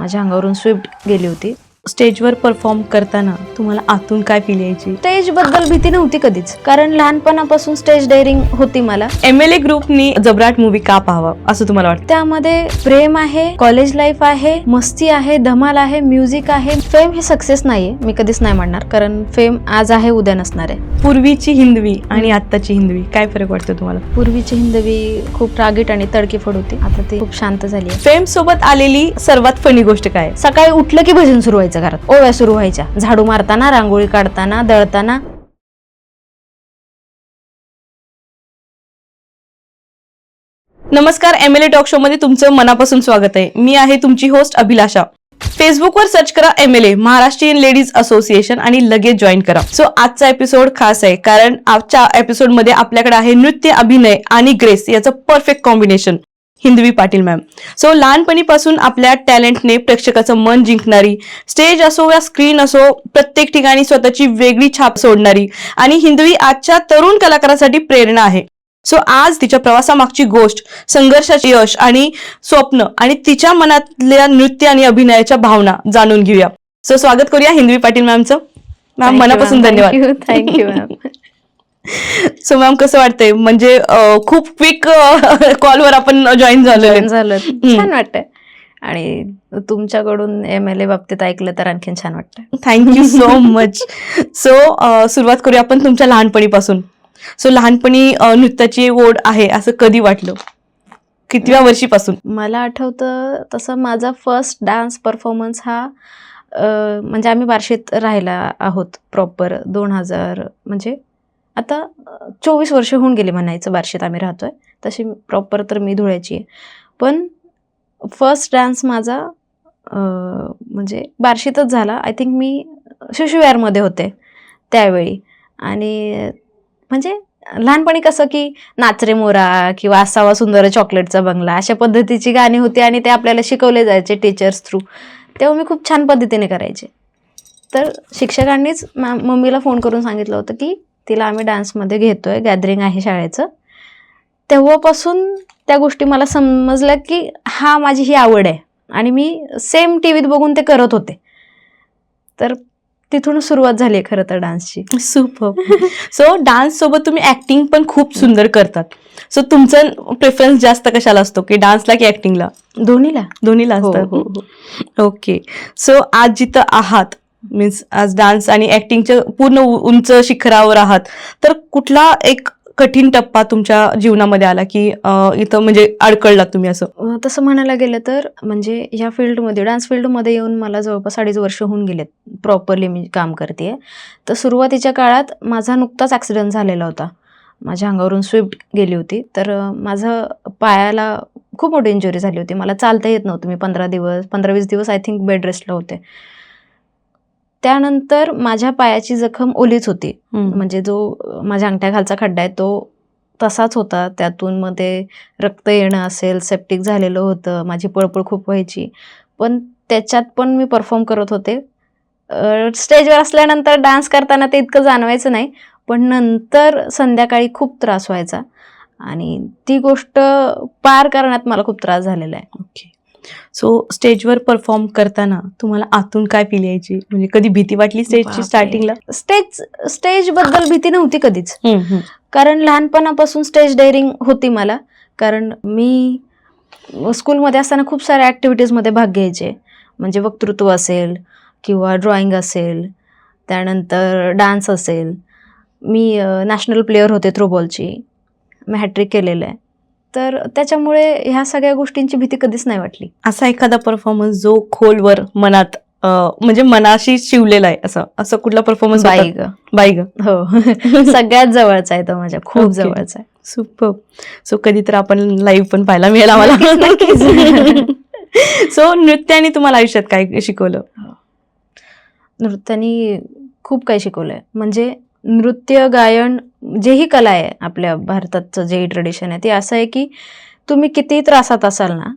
माझ्या अंगावरून स्विफ्ट गेली होती. स्टेजवर परफॉर्म करताना तुम्हाला आतून काय फील यायची? स्टेज बद्दल भीती नव्हती कधीच, कारण लहानपणापासून स्टेज डेअरिंग होती मला. MLA ग्रुपनी जबराट मूवी का पाहावा असं तुम्हाला वाटतं? त्यामध्ये प्रेम आहे, कॉलेज लाईफ आहे, मस्ती आहे, धमाल आहे, म्युझिक आहे. फेम हे सक्सेस नाहीये, मी कधीच नाही म्हणणार, कारण फेम आज आहे उद्या नसणार आहे. पूर्वीची हिंदवी आणि आत्ताची हिंदवी काय फरक वाटतो तुम्हाला? पूर्वीची हिंदवी खूप रागीट आणि तडकीफड होती, आता ती खूप शांत झाली आहे. फेम सोबत आलेली सर्वात फनी गोष्ट काय? सकाळी उठलं की भजन सुरू व्हायचं घरात, ओव्या सुरू व्हायच्या, झाडू मारताना, रांगोळी काढताना, दळताना. नमस्कार, MLA टॉक शो मध्ये तुमचं मनापासून स्वागत आहे. मी आहे तुमची होस्ट अभिलाषा. फेसबुकवर सर्च करा MLA महाराष्ट्रीयन लेडीज असोसिएशन आणि लगेच जॉईन करा. सो आजचा एपिसोड खास आहे, कारण आजच्या एपिसोड मध्ये आपल्याकडे आहे नृत्य, अभिनय आणि ग्रेस याचं परफेक्ट कॉम्बिनेशन, हिंदवी पाटील मॅम. सो लहानपणीपासून आपल्या टॅलेंटने प्रेक्षकाचं मन जिंकणारी, स्टेज असो या स्क्रीन असो, प्रत्येक ठिकाणी स्वतःची वेगळी छाप सोडणारी आणि हिंदवी आजच्या तरुण कलाकारासाठी प्रेरणा आहे. सो आज तिच्या प्रवासामागची गोष्ट, संघर्षाचे यश आणि स्वप्न आणि तिच्या मनातल्या नृत्य आणि अभिनयाच्या भावना जाणून घेऊया. सो स्वागत करूया हिंदवी पाटील मॅमचं. मॅम मनापासून धन्यवाद. Thank you ma'am. सो मॅम कसं वाटतंय, म्हणजे खूप क्विक कॉलवर आपण जॉईन झालं झालो. छान वाटतंय, आणि तुमच्याकडून MLA बाबतीत ऐकलं तर आणखीन छान वाटतंय. Thank you so much. सो सुरुवात करूया आपण तुमच्या लहानपणीपासून. सो लहानपणी नृत्याची ओढ आहे असं कधी वाटलं? कितव्या वर्षीपासून? मला आठवतं तसं माझा फर्स्ट डान्स परफॉर्मन्स हा म्हणजे आम्ही बार्शीत राहायला आहोत प्रॉपर 2000, म्हणजे आता 24 वर्ष होऊन गेली म्हणायचं बार्शीत आम्ही राहतोय. तशी प्रॉपर तर मी धुळ्याची आहे, पण फर्स्ट डान्स माझा म्हणजे बार्शीतच झाला. आय थिंक मी शिशुविहारमध्ये होते त्यावेळी. आणि म्हणजे लहानपणी कसं की नाच रे मोरा किंवा असावा सुंदर चॉकलेटचा बंगला अशा पद्धतीची गाणी होती, आणि ते आपल्याला शिकवले जायचे टीचर्स थ्रू. तेव्हा मी खूप छान पद्धतीने करायचे. तर शिक्षकांनीच मम्मीला फोन करून सांगितलं होतं की तिला आम्ही डान्समध्ये घेतोय, गॅदरिंग आहे शाळेचं. तेव्हापासून त्या गोष्टी मला समजल्या की हा माझी ही आवड आहे, आणि मी सेम टीव्हीत बघून ते करत होते. तर तिथून सुरुवात झाली खरं तर डान्सची. सुपर. सो डान्स सोबत तुम्ही ऍक्टिंग पण खूप सुंदर करतात. सो तुमचं प्रेफरन्स जास्त कशाला असतो, की डान्सला की ऍक्टिंगला? दोन्हीला हो, असतं. हो. ओके. सो आज जिथं आहात, मीन्स आज डान्स आणि ऍक्टिंगच्या पूर्ण उंच शिखरावर आहात, तर कुठला एक कठीण टप्पा तुमच्या जीवनामध्ये आला की इथं म्हणजे अडकळलात तुम्ही असं? तसं म्हणायला गेलं तर म्हणजे ह्या फील्डमध्ये, डान्स फील्डमध्ये येऊन मला जवळपास 2.5 वर्ष होऊन गेलेत प्रॉपरली मी काम करते. तर सुरुवातीच्या काळात माझा नुकताच ॲक्सिडेंट झालेला होता. माझ्या अंगावरून स्विफ्ट गेली होती, तर माझं पायाला खूप मोठी इंजुरी झाली होती. मला चालता येत नव्हतं. मी 15-20 दिवस आय थिंक बेड रेस्टला होते. त्यानंतर माझ्या पायाची जखम ओलीच होती, म्हणजे जो माझ्या अंगठ्याखालचा खड्डा आहे तो तसाच होता. त्यातून मग ते रक्त येणं असेल, सेप्टिक झालेलं होतं, माझी पळपळ खूप व्हायची. पण त्याच्यात पण मी परफॉर्म करत होते. स्टेजवर असल्यानंतर डान्स करताना ते इतकं जाणवायचं नाही, पण नंतर संध्याकाळी खूप त्रास व्हायचा, आणि ती गोष्ट पार करण्यात मला खूप त्रास झालेला आहे. ओके. सो स्टेजवर परफॉर्म करताना तुम्हाला आतून काय फील यायची? म्हणजे कधी भीती वाटली स्टेजची स्टार्टिंगला? स्टेज बद्दल भीती नव्हती कधीच, कारण लहानपणापासून स्टेज डेअरिंग होती मला. कारण मी स्कूलमध्ये असताना खूप साऱ्या ॲक्टिव्हिटीजमध्ये भाग घ्यायचे, म्हणजे वक्तृत्व असेल किंवा ड्रॉइंग असेल, त्यानंतर डान्स असेल. मी नॅशनल प्लेयर होते थ्रोबॉलची, मी हॅट्रिक केलेलं आहे. तर त्याच्यामुळे ह्या सगळ्या गोष्टींची भीती कधीच नाही वाटली. असा एखादा परफॉर्मन्स जो खोलवर मनात म्हणजे मनाशी शिवलेला आहे, असं कुठला परफॉर्मन्स? बाई ग. हो. सगळ्यात जवळचा आहे तो, माझ्या खूप जवळचा आहे. सुपर. सो कधी तर आपण लाईव्ह पण पाहायला मिळेल आम्हाला. सो नृत्याने तुम्हाला आयुष्यात काय शिकवलं? नृत्याने खूप काही शिकवलंय. म्हणजे नृत्य, गायन, जेही कला आहे आपल्या भारताचं, जे ट्रेडिशन आहे, ते असं आहे की तुम्ही कितीही त्रासात असाल ना,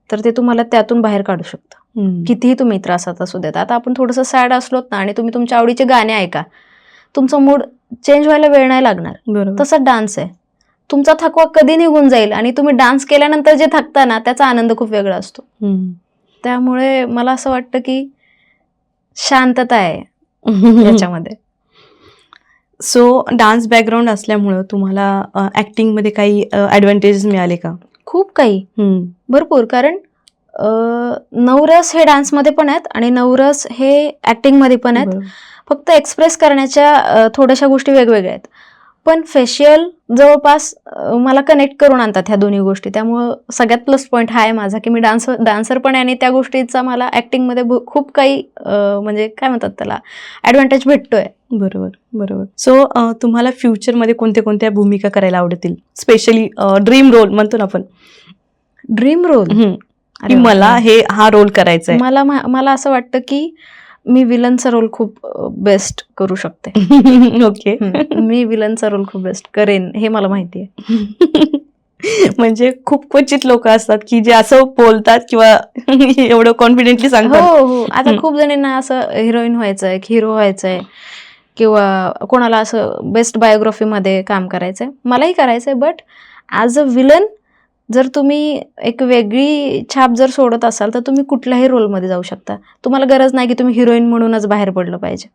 तर ते तुम्हाला त्यातून बाहेर काढू शकतं. कितीही तुम्ही त्रासात असू देत. आता आपण थोडंसं सॅड असलोत ना, आणि तुम्ही तुमच्या आवडीचे गाणे ऐका, तुमचा मूड चेंज व्हायला वेळ नाही लागणार. तसंच डान्स आहे. तुमचा थकवा कधी निघून जाईल, आणि तुम्ही डान्स केल्यानंतर जे थकता ना, त्याचा आनंद खूप वेगळा असतो. त्यामुळे मला असं वाटतं की शांतता आहे याच्यामध्ये. सो डान्स बॅकग्राऊंड असल्यामुळं तुम्हाला ऍक्टिंगमध्ये काही ॲडव्हान्टेजेस मिळाले का? खूप काही, भरपूर. कारण नवरस हे डान्समध्ये पण आहेत आणि नवरस हे ऍक्टिंगमध्ये पण आहेत. बरोबर. फक्त एक्सप्रेस करण्याच्या थोड्याशा गोष्टी वेगवेगळ्या आहेत. पण फेशियल जवळपास मला कनेक्ट करून आणतात ह्या दोन्ही गोष्टी. त्यामुळं सगळ्यात प्लस पॉईंट हा आहे माझा की मी डान्सर पण आहे आणि त्या गोष्टीचा मला ऍक्टिंगमध्ये खूप काही म्हणजे काय म्हणतात त्याला ॲडव्हान्टेज भेटतोय. बरोबर बरोबर. सो तुम्हाला फ्युचरमध्ये कोणत्या कोणत्या भूमिका करायला आवडतील? स्पेशली ड्रीम रोल म्हणतो ना आपण, ड्रीम रोल. की मला हा रोल करायचा आहे. मला असं वाटतं की मी विलनचा रोल खूप बेस्ट करू शकते. ओके. मी विलनचा रोल खूप बेस्ट करेन हे मला माहिती आहे. म्हणजे खूप क्वचित लोक असतात की जे असं बोलतात किंवा एवढं कॉन्फिडेंटली सांगतात. हो. आता खूप जणींना असं हिरोईन व्हायचंय, हिरो व्हायचंय किंवा कोणाला असं बेस्ट बायोग्राफीमध्ये काम करायचंय. मलाही करायचंय, बट ॲज अ विलन जर तुम्ही एक वेगळी छाप जर सोडत असाल तर तुम्ही कुठल्याही रोलमध्ये जाऊ शकता. तुम्हाला गरज नाही की तुम्ही हिरोईन म्हणूनच बाहेर पडलं पाहिजे.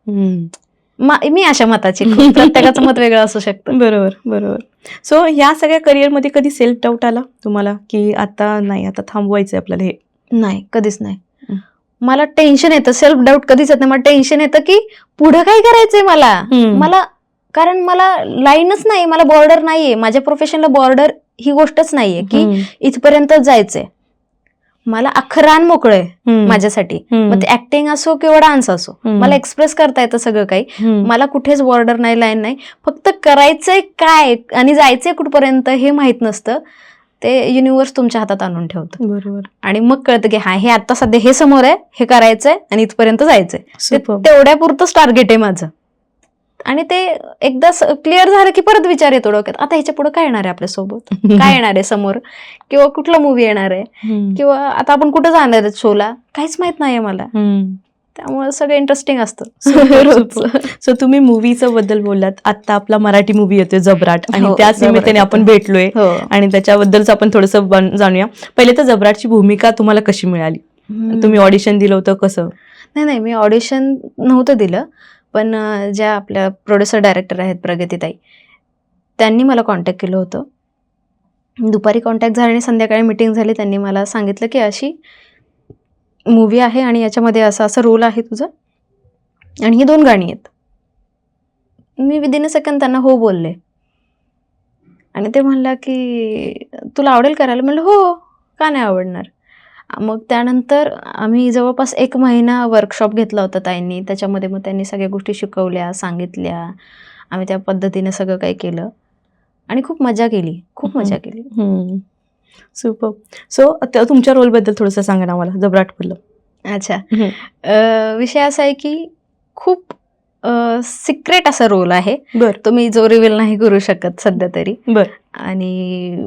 मी अशा मताची. प्रत्येकाचं मत वेगळं असू शकतं. बरोबर बरोबर. सो ह्या सगळ्या करिअरमध्ये कधी सेल्फ डाऊट आला तुम्हाला की आता नाही, आता थांबवायचंय आपल्याला हे? नाही, कधीच नाही. मला टेन्शन येतं. सेल्फ डाऊट कधीच येत नाही. मला टेन्शन येतं की पुढं काय करायचंय मला. कारण मला लाईनच नाही, मला बॉर्डर नाहीये. माझ्या प्रोफेशनला बॉर्डर ही गोष्टच नाहीये की इथपर्यंत जायचंय. मला अख्खं रान मोकळंय माझ्यासाठी. मग ते ऍक्टिंग असो किंवा डान्स असो, मला एक्सप्रेस करता येतं सगळं काही. मला कुठेच बॉर्डर नाही, लाईन नाही. फक्त करायचंय काय आणि जायचंय कुठपर्यंत हे माहित नसतं. ते युनिव्हर्स तुमच्या हातात आणून ठेवतं. बरोबर. आणि मग कळतं की हे आता सध्या हे समोर आहे, हे करायचंय आणि इथपर्यंत जायचंय. तेवढ्यापुरतंच टार्गेट आहे माझं. आणि ते एकदा क्लिअर झालं की परत विचार येतो डोक्यात, आता ह्याच्या पुढे काय येणार आहे आपल्यासोबत, काय येणार आहे समोर, किंवा कुठला मूवी येणार आहे, किंवा आता आपण कुठं जाणार आहे शोला, काहीच माहित नाहीये मला. त्यामुळे सगळं इंटरेस्टिंग असतं. सो तुम्ही मूवीचं बद्दल बोललात. आता आपला मराठी मूवी येतोय जबराट, आणि त्याच निमित्ताने आपण भेटलोय आणि त्याच्याबद्दलच आपण थोडंसं जाणूया. पहिले तर जबराटची भूमिका तुम्हाला कशी मिळाली? तुम्ही ऑडिशन दिलं होतं कसं? नाही, मी ऑडिशन नव्हतं दिलं. पण ज्या आपल्या प्रोड्युसर डायरेक्टर आहेत प्रगतीताई, त्यांनी मला कॉन्टॅक्ट केलं होतं. दुपारी कॉन्टॅक्ट झाला आणि संध्याकाळी मीटिंग झाली. त्यांनी मला सांगितलं की अशी मूवी आहे आणि याच्यामध्ये असं रोल आहे तुझं आणि ही 2 गाणी आहेत. मी विदिन अ सेकंड त्यांना हो बोलले आणि ते म्हणला की तुला आवडेल करायला? म्हणलं हो, का नाही आवडणार. मग त्यानंतर आम्ही जवळपास 1 महिना वर्कशॉप घेतला होता ताईंनी. त्याच्यामध्ये मग त्यांनी सगळ्या गोष्टी शिकवल्या, सांगितल्या. आम्ही त्या पद्धतीने सगळं काही केलं आणि खूप मजा केली. सुपर. सो तुमच्या रोलबद्दल थोडंसं सांगा ना मला, जबराट बोललं. अच्छा. विषय असा आहे की खूप सिक्रेट असा रोल आहे. तो मी जो रिव्हील नाही करू शकत सध्या तरी. आणि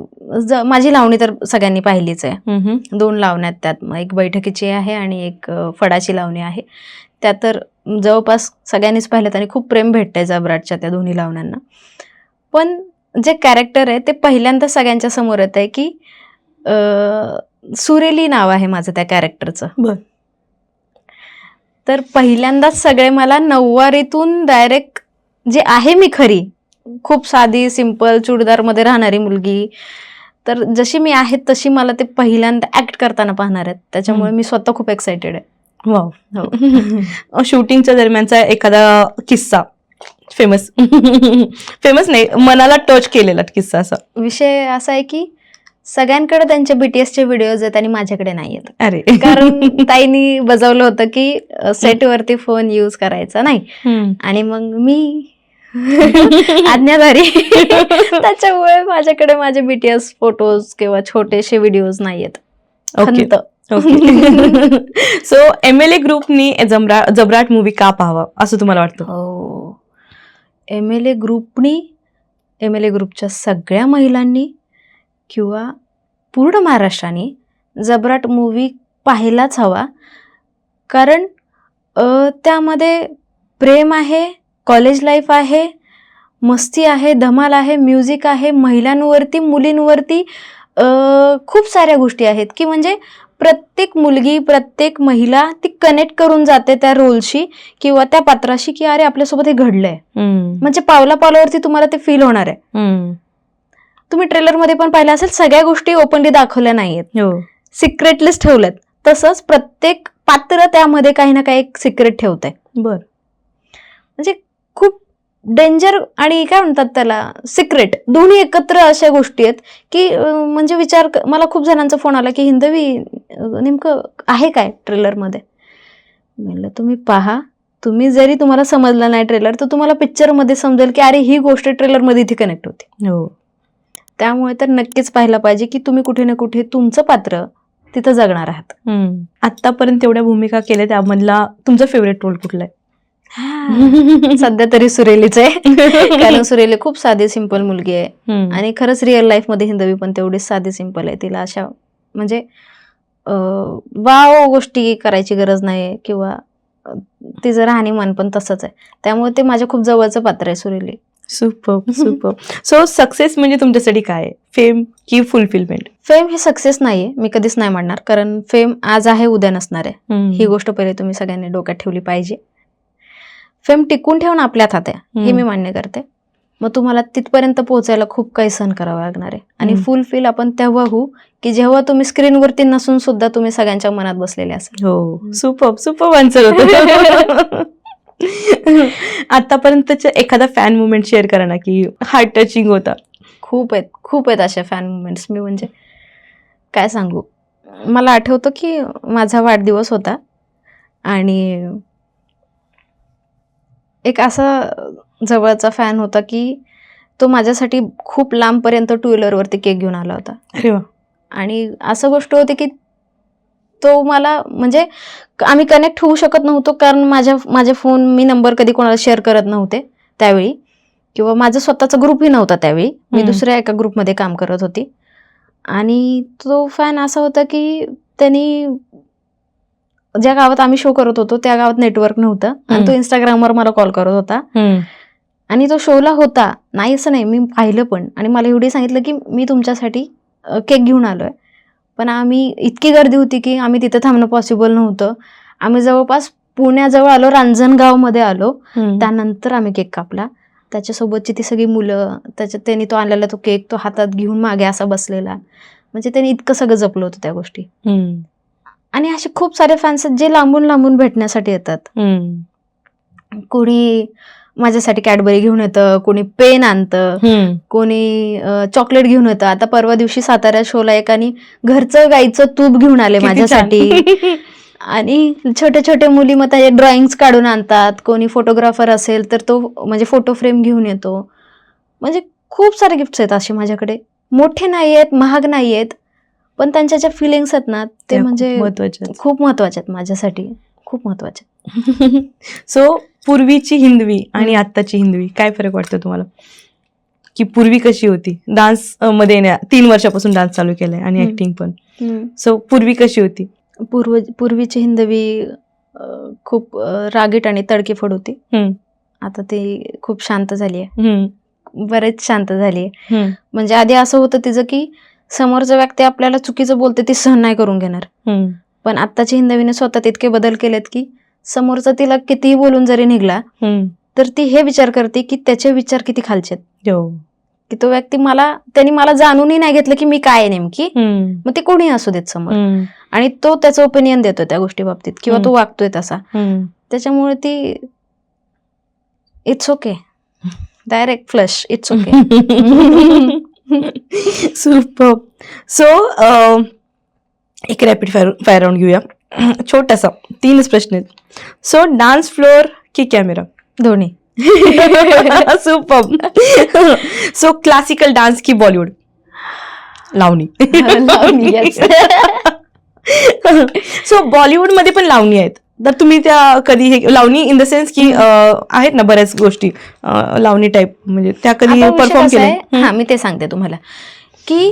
माझी लावणी तर सगळ्यांनी पाहिलीच आहे. 2 लावण्या आहेत त्यात. एक बैठकीची आहे आणि एक फडाची लावणी आहे. त्या तर जवळपास सगळ्यांनीच पाहिल्यात आणि खूप प्रेम भेटतंय जबराटच्या त्या दोन्ही लावण्यांना. पण जे कॅरेक्टर आहे ते पहिल्यांदा सगळ्यांच्या समोर येत आहे की सुरेली नाव आहे माझं त्या कॅरेक्टरचं. तर पहिल्यांदाच सगळे मला नऊवारीतून डायरेक्ट जे आहे मी खरी, खूप साधी सिंपल चुडीदारमध्ये राहणारी मुलगी, तर जशी मी आहे तशी मला ते पहिल्यांदा ऍक्ट करताना पाहणार आहेत. त्याच्यामुळे मी स्वतः खूप एक्साइटेड आहे. वाव. शूटिंगच्या दरम्यानचा एखादा किस्सा, फेमस नाही, मनाला टच केलेला किस्सा असा? विषय असा आहे की सगळ्यांकडे त्यांच्या बीटीएसचे व्हिडिओज आहेत आणि माझ्याकडे नाही आहेत. अरे. कारण ताईंनी बजावलं होतं की सेटवरती फोन यूज करायचा नाही आणि मग मी आज्ञाधारी. त्याच्यामुळे माझ्याकडे माझे बीटीएस फोटोज किंवा छोटेसे व्हिडिओज नाही आहेत. सो MLA ग्रुपनी जबराट मूवी का पाहावा असं तुम्हाला वाटतं? हो, MLA ग्रुपच्या सगळ्या महिलांनी किंवा पूर्ण महाराष्ट्राने जबराट मूवी पाहायलाच हवा. कारण त्यामध्ये प्रेम आहे, कॉलेज लाईफ आहे, मस्ती आहे, धमाल आहे, म्युझिक आहे, महिलांवरती, मुलींवरती खूप साऱ्या गोष्टी आहेत की म्हणजे प्रत्येक मुलगी, प्रत्येक महिला ती कनेक्ट करून जाते त्या रोलशी किंवा त्या पात्राशी, की अरे आपल्यासोबत हे घडलंय. म्हणजे पावला पावलावरती तुम्हाला ते फील होणार आहे. तुम्ही ट्रेलरमध्ये पण पाहिलं असेल, सगळ्या गोष्टी ओपनली दाखवल्या नाहीयेत, सिक्रेटलीच ठेवल्यात. तसंच प्रत्येक पात्र त्यामध्ये काही ना काही एक सिक्रेट ठेवतंय. बर. म्हणजे खूप डेंजर आणि काय म्हणतात त्याला, सिक्रेट, दोन्ही एकत्र अशा गोष्टी आहेत की म्हणजे मला खूप जणांचा फोन आला की हिंदवी नेमकं आहे काय ट्रेलरमध्ये. म्हणलं तुम्ही पहा, तुम्ही जरी तुम्हाला समजलं नाही ट्रेलर, तर तुम्हाला पिक्चरमध्ये समजेल की अरे ही गोष्ट ट्रेलरमध्ये इथे कनेक्ट होते. त्यामुळे तर नक्कीच पाहायला पाहिजे की तुम्ही कुठे ना कुठे तुमचं पात्र तिथं जगणार आहात. आतापर्यंत एवढ्या भूमिका केल्या, त्यामधला तुमचा फेवरेट रोल कुठला आहे? सध्या तरी सुरेलीच आहे. कारण सुरेली खूप साधी सिंपल मुलगी आहे आणि खरंच रिअल लाईफ मध्ये हिंदवी पण तेवढीच साधी सिंपल आहे. तिला अशा म्हणजे वाव गोष्टी करायची गरज नाही किंवा तिचं राहणीमान पण तसंच आहे. त्यामुळे ते माझ्या खूप जवळचं पात्र आहे Sureli. Super super. So success म्हणजे तुमच्यासाठी काय आहे? फेम की फुलफिलमेंट? फेम हे सक्सेस नाहीये, मी कधीच नाही म्हणणार. कारण फेम आज आहे उद्या नसणार आहे. ही गोष्ट पहिले तुम्ही सगळ्यांनी डोक्यात ठेवली पाहिजे. फेम टिकून ठेवणं आपल्या हातात आहे, हे मी मान्य करते. मग तुम्हाला तिथपर्यंत पोहोचायला खूप काही सहन करावं लागणार आहे. आणि फुलफिल आपण तेव्हा होऊ की जेव्हा तुम्ही स्क्रीनवरती नसून सुद्धा तुम्ही सगळ्यांच्या मनात बसलेले असाल. हो, सुपर सुपर आन्सर होतं. आतापर्यंतचा एखादा फॅन मुवमेंट शेअर करा ना, की हार्ट टचिंग होता. खूप आहेत अशा फॅन मुवमेंट्स. मी म्हणजे काय सांगू, मला आठवतं की माझा वाढदिवस होता आणि एक असा जवळचा फॅन होता की तो माझ्यासाठी खूप लांबपर्यंत टू व्हीलरवरती केक घेऊन आला होता. अरे वा. आणि असं गोष्ट होती की तो मला म्हणजे आम्ही कनेक्ट होऊ शकत नव्हतो, कारण माझे फोन मी नंबर कधी कोणाला शेअर करत नव्हते त्यावेळी, किंवा माझा स्वतःचा ग्रुपही नव्हता त्यावेळी. मी दुसऱ्या एका ग्रुपमध्ये काम करत होती. आणि तो फॅन असा होता की त्यांनी ज्या गावात आम्ही शो करत होतो त्या गावात नेटवर्क नव्हतं आणि तो इंस्टाग्रामवर मला कॉल करत होता. आणि तो शोला होता, नाही असं नाही, मी पाहिलं पण. आणि मला एवढी सांगितलं की मी तुमच्यासाठी केक घेऊन आलोय. पण आम्ही इतकी गर्दी होती की आम्ही तिथे थांबणं पॉसिबल नव्हतं. आम्ही जवळपास पुण्याजवळ आलो, रांजणगावमध्ये आलो. त्यानंतर आम्ही केक कापला. त्याच्यासोबतची ती सगळी मुलं, त्यांनी तो आणलेला तो केक तो हातात घेऊन मागे असा बसलेला. म्हणजे त्यांनी इतकं सगळं जपलं होतं त्या गोष्टी. आणि असे खूप सारे फॅन्स आहेत जे लांबून लांबून भेटण्यासाठी येतात. कोणी माझ्यासाठी कॅडबरी घेऊन येतं, कोणी पेन आणतं, कोणी चॉकलेट घेऊन येतं. आता परवा दिवशी सातारा शोला एकाने घरचं गाईचं तूप घेऊन आले माझ्यासाठी. आणि छोटे छोटे मुली मग त्याचे ड्रॉइंग्स काढून आणतात. कोणी फोटोग्राफर असेल तर तो म्हणजे फोटो फ्रेम घेऊन येतो. म्हणजे खूप सारे गिफ्ट्स आहेत असे माझ्याकडे. मोठे नाही आहेत, महाग नाही आहेत, पण त्यांच्या ज्या फिलिंग्स आहेत ना ते म्हणजे खूप महत्वाचे आहेत माझ्यासाठी, खूप महत्वाचे. सो पूर्वीची हिंदवी आणि आत्ताची हिंदवी काय फरक वाटतो तुम्हाला? की पूर्वी कशी होती? डान्स मध्ये 3 वर्षापासून डान्स चालू केलाय आणि ऍक्टिंग पण. सो पूर्वी कशी होती? पूर्वीची हिंदवी खूप रागीट आणि तडकेफड होती. आता ती खूप शांत झाली आहे, बरेच शांत झाली आहे. म्हणजे आधी असं होतं तिचं की समोरचा व्यक्ती आपल्याला चुकीचं बोलते ती सहन नाही करून घेणार. पण आत्ताची हिंदवीने स्वतः इतके बदल केलेत की समोरचा तिला कितीही बोलून जरी निघला तर ती हे विचार करते की त्याचे विचार किती खालचे आहेत, की तो व्यक्ती त्यांनी मला जाणूनही नाही घेतलं की मी काय आहे नेमकी. मग ते कोणी असू देत समोर, आणि तो त्याचं ओपिनियन देतोय त्या गोष्टी बाबतीत किंवा तो वागतोय तसा. त्याच्यामुळे ती it's okay, direct flush, it's okay. Super. So एक रॅपिड फायर राऊंड घेऊया, छोटासा. 3च प्रश्न आहेत. सो डान्स फ्लोअर की कॅमेरा? दोन्ही. सुपर. सो क्लासिकल डान्स की बॉलिवूड? लावणी. सो बॉलिवूड मध्ये पण लावणी आहेत, तर तुम्ही त्या कधी हे लावणी इन द सेन्स की आहेत ना बऱ्याच गोष्टी लावणी टाईप, म्हणजे त्या कधी परफॉर्म केल्या? हा, मी ते सांगते तुम्हाला की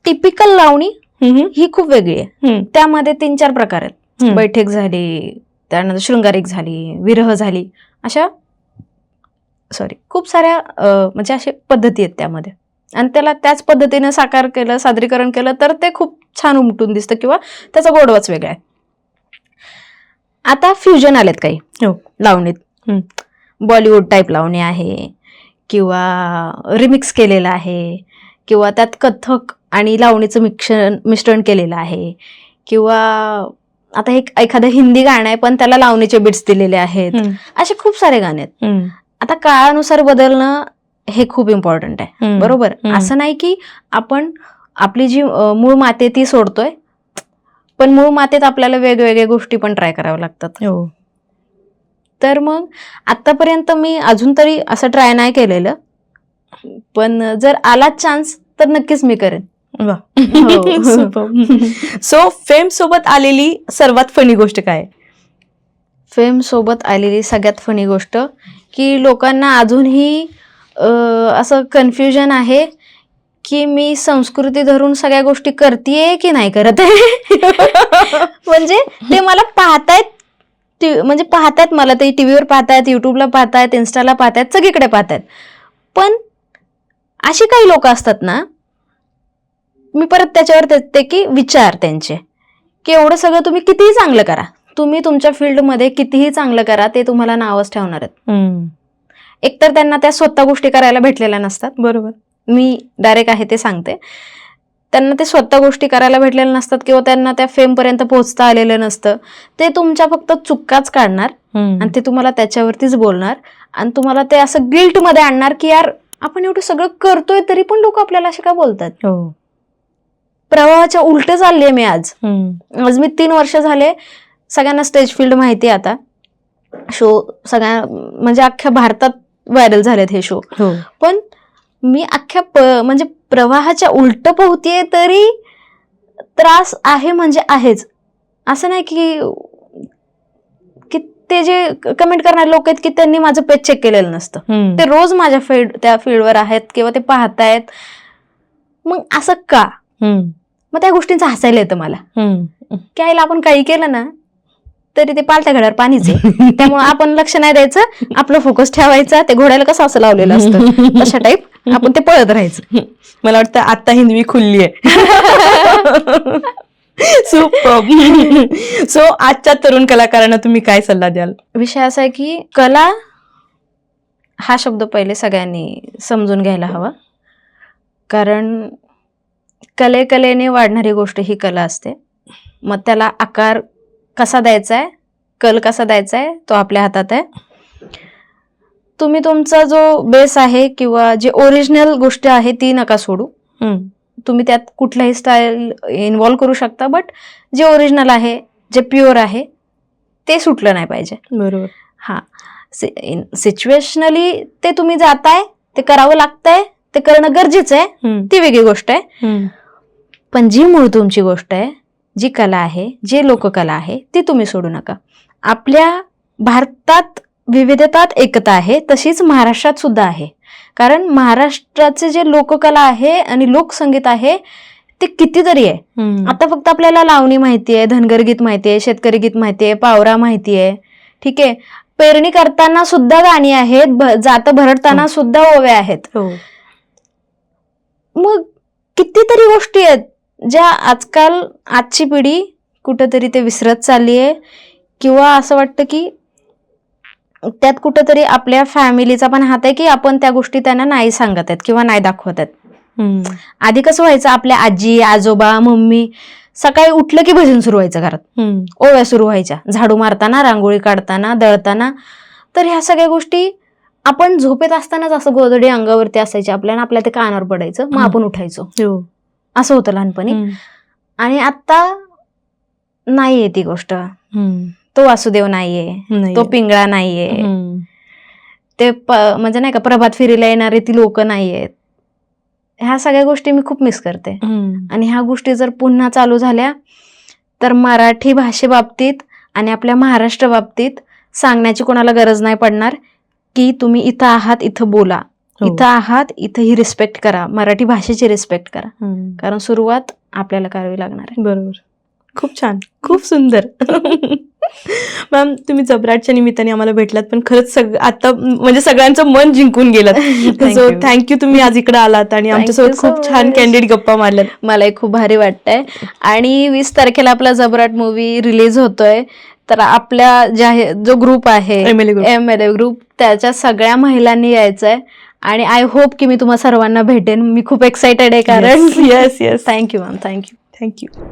टिपिकल लावणी ही खूप वेगळी आहे. त्यामध्ये 3-4 प्रकार आहेत. बैठक झाली, त्यानंतर शृंगारिक झाली, विरह झाली, अशा खूप साऱ्या म्हणजे अशा पद्धती आहेत त्यामध्ये. आणि त्याला त्याच पद्धतीने साकार केलं, सादरीकरण केलं तर ते खूप छान उमटून दिसतं किंवा त्याचा गोडवाच वेगळा आहे. आता फ्युजन आलेत काही हो. लावणीत, बॉलिवूड टाईप लावणी आहे किंवा रिमिक्स केलेलं आहे किंवा त्यात कथक आणि लावणीचं मिश्रण केलेलं आहे किंवा आता एखादं हिंदी गाणं आहे पण त्याला लावणीचे बिट्स दिलेले आहेत. असे खूप सारे गाणे आहेत. आता काळानुसार बदलणं हे खूप इम्पॉर्टंट आहे, बरोबर. असं नाही की आपण आपली जी मूळ माते ती सोडतोय, पण मूळ मातेत आपल्याला वेगवेगळ्या गोष्टी पण ट्राय कराव्या लागतात. तर मग आतापर्यंत मी अजून तरी असं ट्राय नाही केलेलं, पण जर आला चान्स तर नक्कीच मी करेन. सो फेम सोबत आलेली सर्वात फनी गोष्ट काय? फेम सोबत आलेली सगळ्यात फनी गोष्ट की लोकांना अजूनही असं कन्फ्युजन आहे की मी संस्कृती धरून सगळ्या गोष्टी करतेय की नाही करत आहे. म्हणजे ते मला पाहतायत, म्हणजे पाहतायत मला, ते टीव्हीवर पाहतायत, युट्यूबला पाहतायत, इन्स्टाला पाहतायत, सगळीकडे पाहतायत. पण अशी काही लोक असतात ना, मी परत त्याच्यावर ते की विचार त्यांचे की एवढं सगळं तुम्ही कितीही चांगलं करा, तुम्ही तुमच्या फील्डमध्ये कितीही चांगलं करा, ते तुम्हाला नावच ठेवणार आहेत. एकतर त्यांना त्या स्वतः गोष्टी करायला भेटलेल्या नसतात, बरोबर. मी डायरेक्ट आहे ते सांगते. त्यांना ते स्वतः गोष्टी करायला भेटलेल्या नसतात किंवा त्यांना त्या फेम पर्यंत पोहोचता आलेलं नसतं. ते तुमच्या फक्त चुकाच काढणार आणि ते तुम्हाला त्याच्यावरतीच बोलणार आणि तुम्हाला ते असं गिल्ट मध्ये आणणार की यार आपण एवढं सगळं करतोय तरी पण लोक आपल्याला असे का बोलतात. प्रवाहाच्या उलट चाललीये मी आज मी 3 वर्ष झाले, सगळ्यांना स्टेज फील्ड माहिती आहे, आता शो सगळ्या म्हणजे अख्ख्या भारतात व्हायरल झालेत हे शो. पण मी अख्ख्या म्हणजे प्रवाहाच्या उलट पोहतीये तरी त्रास आहे म्हणजे आहेच. असं नाही की ते जे कमेंट करणारे लोक आहेत की त्यांनी माझं पेज चेक केलेलं नसतं, ते रोज माझ्या त्या फील्डवर आहेत किंवा ते पाहतायत. मग असं का? मग त्या गोष्टींचं हसायला येतं मला की आईला आपण काही केलं ना तरी ते पालत्या घड्यावर पाणीच आहे. त्यामुळे आपण लक्ष नाही द्यायचं, आपलं फोकस ठेवायचा. ते घोड्याला कसं असं लावलेलं असतं तशा टाईप आपण ते पळत राहायचं. मला वाटतं आता हिंदवी खुलली आहे. सुपर. सो आजच्या तरुण कलाकारांना तुम्ही काय सल्ला द्याल? विषय असा आहे की कला हा शब्द पहिले सगळ्यांनी समजून घ्यायला हवा, कारण कलेने वाढणारी गोष्ट ही कला असते. मग त्याला आकार कसा द्यायचा आहे, कल कसा द्यायचा आहे, तो आपल्या हातात आहे. तुम्ही तुमचा जो बेस आहे किंवा जे ओरिजिनल गोष्ट आहे ती नका सोडू. तुम्ही त्यात कुठलाही स्टाईल इन्व्हॉल्व करू शकता, बट जे ओरिजिनल आहे, जे प्युअर आहे ते सुटलं नाही पाहिजे. बरोबर. हा, सिच्युएशनली ते तुम्ही जाताय, ते करावं लागतंय, ते करणं गरजेचं आहे, ती वेगळी गोष्ट आहे. पण जी मूळ तुमची गोष्ट आहे, जी कला आहे, जे लोककला आहे, ती तुम्ही सोडू नका. आपल्या भारतात विविधतात एकता आहे, तशीच महाराष्ट्रात सुद्धा आहे. कारण महाराष्ट्राचे जे लोककला आहे आणि लोकसंगीत आहे ते कितीतरी आहे. आता फक्त आपल्याला लावणी माहिती आहे, धनगर गीत माहिती आहे, शेतकरी गीत माहिती आहे, पावरा माहिती आहे, ठीक आहे. पेरणी करताना सुद्धा गाणी आहेत, जात भरडताना सुद्धा ओव्या आहेत. मग कितीतरी गोष्टी आहेत ज्या आजकाल आजची पिढी कुठंतरी ते विसरत चालली आहे किंवा असं वाटतं की त्यात कुठंतरी आपल्या फॅमिलीचा पण हात आहे की आपण त्या गोष्टी त्यांना नाही सांगत आहेत किंवा नाही दाखवत आहेत. आधी कसं व्हायचं, आपल्या आजी, आजोबा, मम्मी सकाळी उठलं की भजन सुरू व्हायचं घरात, ओव्या सुरू व्हायच्या, झाडू मारताना, रांगोळी काढताना, दळताना. तर ह्या सगळ्या गोष्टी आपण झोपेत असतानाच असं गोधडी अंगावरती असायची आपल्याला, आपल्या ते कानावर पडायचं, मग आपण उठायचो. असं होतं लहानपणी. आणि आता नाहीये ती गोष्ट. तो वासुदेव नाहीये, तो पिंगळा नाहीये, ते म्हणजे नाही का प्रभात फेरीला येणारे ती लोक नाहीयेत. ह्या सगळ्या गोष्टी मी खूप मिस करते. आणि ह्या गोष्टी जर पुन्हा चालू झाल्या तर मराठी भाषेबाबतीत आणि आपल्या महाराष्ट्र बाबतीत सांगण्याची कोणाला गरज नाही पडणार की तुम्ही इथं आहात, इथं बोला, इथं आहात, इथं ही रिस्पेक्ट करा, मराठी भाषेची रिस्पेक्ट करा. कारण सुरुवात आपल्याला करावी लागणार आहे. बरोबर. खूप छान, खूप सुंदर. मॅम तुम्ही जबराटच्या निमित्ताने आम्हाला भेटलात, पण खरंच आता म्हणजे सगळ्यांचं मन जिंकून गेलं. Thank so you. थँक्यू, तुम्ही आज इकडे आलात आणि Thank आमच्यासोबत you so खूप छान much. कॅन्डिड गप्पा मारल्यात. मलाही खूप भारी वाटतंय. आणि 20 तारखेला आपला जबराट मूवी रिलीज होतोय. तर आपल्या जो ग्रुप आहे MLA group. MLA ग्रुप, त्याच्या सगळ्या महिलांनी यायचंय. आणि आय होप की मी तुम्हा सर्वांना भेटेन. मी खूप एक्साइटेड आहे कारण yes yes. Thank you ma'am, thank you. Thank you.